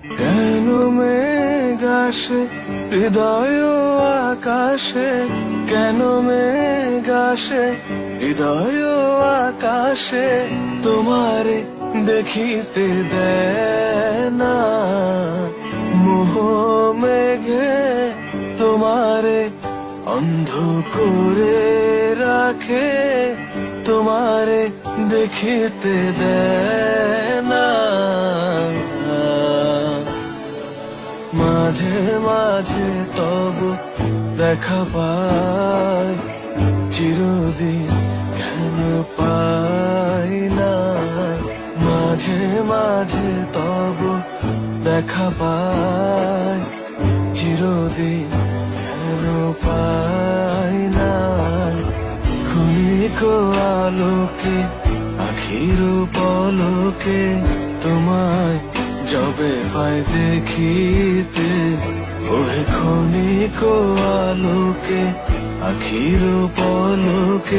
কেন মেঘ আসে হৃদয় আকাশে, কেন মেঘ আসে হৃদয় আকাশে, তোমারে দেখিতে দেয় না মোহ মেঘে, তোমারে অন্ধ করে রাখে, তোমারে দেখিতে দেয় না। মাঝে মাঝে তব দেখা পাই, চিরদিন কেন পাই না। মাঝে মাঝে তব দেখা পাই, চিরদিন কেন পাই না। ক্ষণিক আলোকে আখির পলকে, তোমায় যবে পাই দেখিতে, ওহে ক্ষণিক আলোকে আখির পলকে।